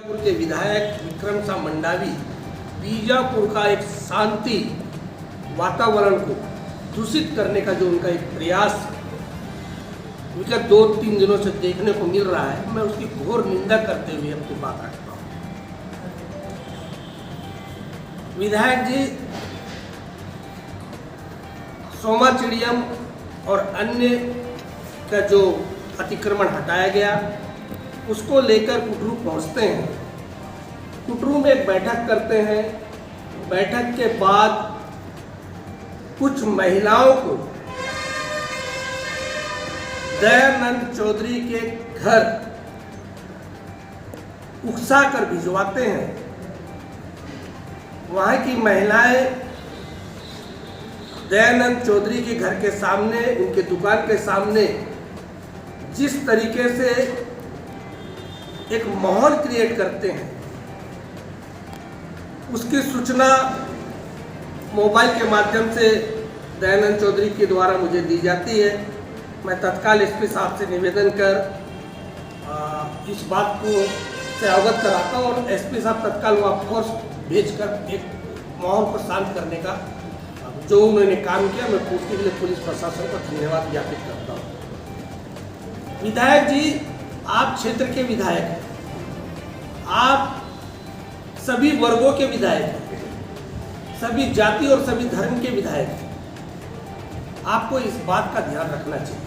के विधायक विक्रम सा मंडावी बीजापुर का एक शांति वातावरण को दूषित करने का जो उनका एक प्रयास विगत 2-3 दिनों से देखने को मिल रहा है, मैं उसकी घोर निंदा करते हुए अपनी बात रखता हूँ। विधायक जी सोमा चिड़ियम और अन्य का जो अतिक्रमण हटाया गया उसको लेकर कुटरू पहुंचते हैं। कुटरू में एक बैठक करते हैं। बैठक के बाद कुछ महिलाओं को दयानंद चौधरी के घर उकसा कर भिजवाते हैं। वहाँ की महिलाएं दयानंद चौधरी के घर के सामने, उनके दुकान के सामने जिस तरीके से एक माहौल क्रिएट करते हैं, उसकी सूचना मोबाइल के माध्यम से दयानंद चौधरी के द्वारा मुझे दी जाती है। मैं तत्काल एसपी साहब से निवेदन कर इस बात को से अवगत कराता हूँ और एसपी साहब तत्काल वहाँ फोर्स भेजकर एक माहौल को शांत करने का जो उन्होंने काम किया, मैं उसके लिए पुलिस प्रशासन को धन्यवाद ज्ञापित करता हूँ। विधायक जी, आप क्षेत्र के विधायक हैं, आप सभी वर्गों के विधायक हैं, सभी जाति और सभी धर्म के विधायक हैं। आपको इस बात का ध्यान रखना चाहिए।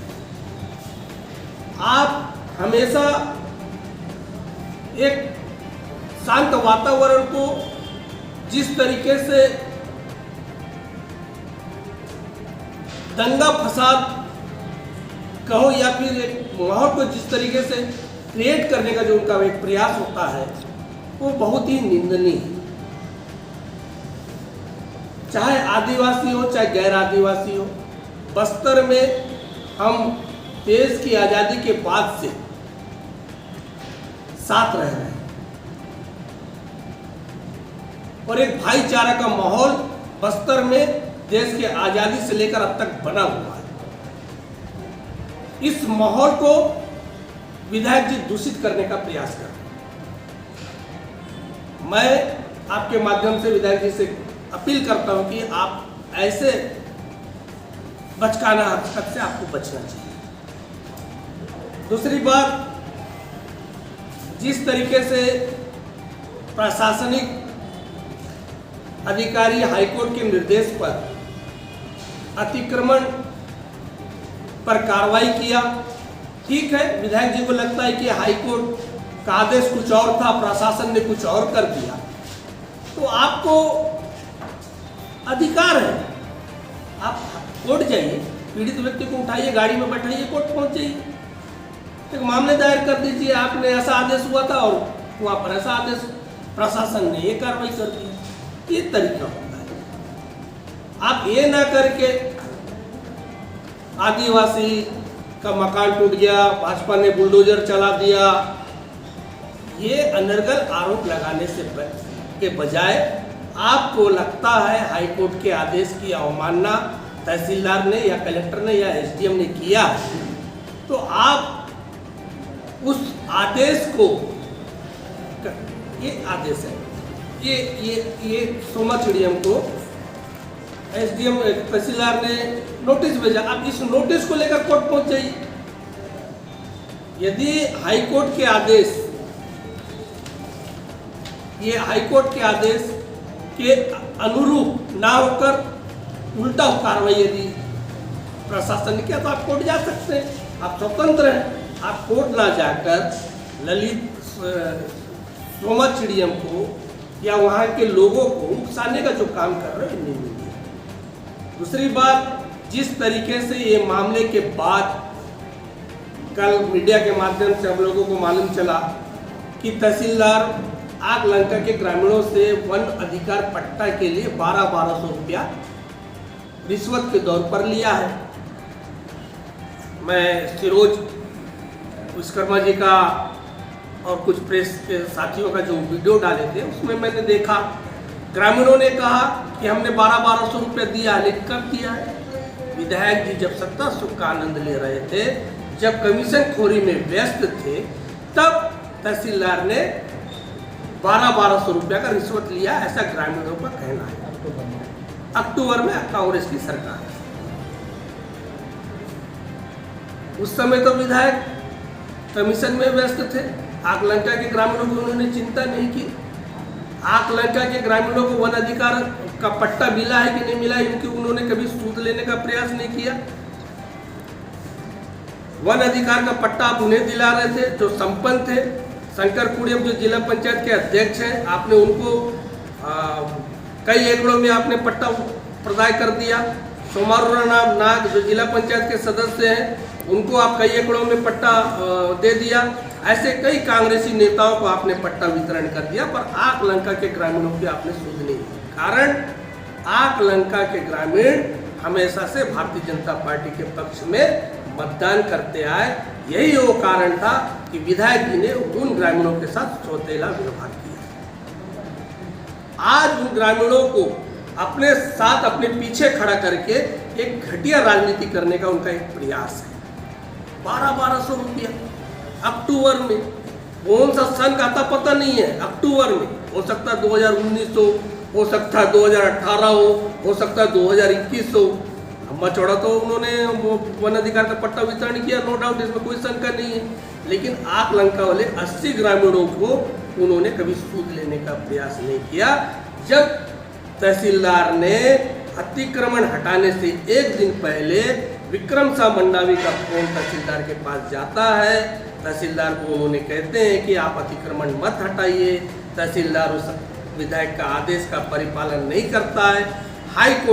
आप हमेशा एक शांत वातावरण को जिस तरीके से दंगा फसाद कहो या फिर एक माहौल को जिस तरीके से क्रिएट करने का जो उनका एक प्रयास होता है, वो बहुत ही निंदनीय है। चाहे आदिवासी हो चाहे गैर आदिवासी हो, बस्तर में हम देश की आज़ादी के बाद से साथ रह रहे हैं और एक भाईचारा का माहौल बस्तर में देश की आज़ादी से लेकर अब तक बना हुआ है। इस माहौल को विधायक जी दूषित करने का प्रयास कर रहे हैं। मैं आपके माध्यम से विधायक जी से अपील करता हूं कि आप ऐसे बचकाना हरकत से आपको बचना चाहिए। दूसरी बात, जिस तरीके से प्रशासनिक अधिकारी हाईकोर्ट के निर्देश पर अतिक्रमण पर कार्रवाई किया, ठीक है, विधायक जी को लगता है कि हाईकोर्ट का आदेश कुछ और था, प्रशासन ने कुछ और कर दिया, तो आपको अधिकार है, आप कोर्ट जाइए, पीड़ित व्यक्ति को उठाइए, गाड़ी में बैठाइए, कोर्ट पहुंच जाइए, एक मामले दायर कर दीजिए, आपने ऐसा आदेश हुआ था और वहाँ पर ऐसा आदेश, प्रशासन ने ये कार्रवाई कर दी। ये तरीका होता है। आप ये ना करके आदिवासी का मकान टूट गया, भाजपा ने बुलडोजर चला दिया, ये अनर्गल आरोप लगाने से के बजाय आपको लगता है हाईकोर्ट के आदेश की अवमानना तहसीलदार ने या कलेक्टर ने या एसडीएम ने किया, तो आप उस आदेश को, ये आदेश है, ये सोमा चिड़ियम को एसडीएम तहसीलदार ने नोटिस भेजा, आप इस नोटिस को लेकर कोर्ट पहुंच जाइए। यदि हाईकोर्ट के आदेश, ये हाईकोर्ट के आदेश के अनुरूप ना होकर उल्टा कार्रवाई यदि प्रशासन ने किया, तो आप कोर्ट जा सकते हैं, आप स्वतंत्र हैं। आप कोर्ट ना जाकर ललित सोमा चिड़ियम को या वहाँ के लोगों को उकसाने का जो काम कर रहे हैं, नहीं। दूसरी बात, जिस तरीके से ये मामले के बाद कल मीडिया के माध्यम से हम लोगों को मालूम चला कि तहसीलदार आग लंका के ग्रामीणों से वन अधिकार पट्टा के लिए 1200 रुपया रिश्वत के दौर पर लिया है। मैं सिरोज विश्वकर्मा जी का और कुछ प्रेस के साथियों का जो वीडियो डाले थे, उसमें मैंने देखा ग्रामीणों ने कहा कि हमने 1200 रुपये दिया, लेकिन कब दिया है? विधायक जी जब सत्ता सुख का आनंद ले रहे थे, जब कमीशन खोरी में व्यस्त थे, तब तहसीलदार ने 1200 रुपया का रिश्वत लिया, ऐसा ग्रामीणों का कहना है। अक्टूबर में कांग्रेस की सरकार, उस समय तो विधायक कमीशन में व्यस्त थे। आकलंका के ग्रामीणों की उन्होंने चिंता नहीं की। आकलंका के ग्रामीणों को वन अधिकार का पट्टा मिला है कि नहीं मिला है, इनकी उन्होंने कभी सूद लेने का प्रयास नहीं किया। वन अधिकार का पट्टा आप उन्हें दिला रहे थे जो संपन्न थे। शंकर कुड़ियम जो जिला पंचायत के अध्यक्ष हैं, आपने उनको कई एकड़ों में आपने पट्टा प्रदाय कर दिया। सोमारू नाग जो जिला पंचायत के सदस्य हैं, उनको आप कई एकड़ों में पट्टा दे दिया। ऐसे कई कांग्रेसी नेताओं को आपने पट्टा वितरण कर दिया, पर आकलंका के ग्रामीणों की आपने सुध नहीं की। कारण आकलंका के ग्रामीण हमेशा से भारतीय जनता पार्टी के पक्ष में मतदान करते आए। यही वो कारण था कि विधायक जी ने उन ग्रामीणों के साथ सौतेला व्यवहार किया। आज उन ग्रामीणों को अपने साथ, अपने पीछे खड़ा करके एक घटिया राजनीति करने का उनका एक प्रयास है। 1200 रुपया अक्टूबर में, कौन सा सन का आता पता नहीं है। अक्टूबर में हो सकता है 2019 हो सकता है 2018 हो सकता है 2021 हो। लंबा चौड़ा तो उन्होंने वन अधिकार का पट्टा वितरण किया, नो डाउट, इसमें कोई शंका नहीं है। लेकिन आकलंका वाले 80 ग्रामीणों को उन्होंने कभी सूद लेने का प्रयास नहीं किया। जब तहसीलदार ने अतिक्रमण हटाने से एक दिन पहले विक्रम शाह मंडावी का फोन तहसीलदार के पास जाता है, तहसीलदार को उन्होंने कहते हैं कि आप अतिक्रमण मत हटाइए। तहसीलदार उस विधायक का आदेश का परिपालन नहीं करता है। High court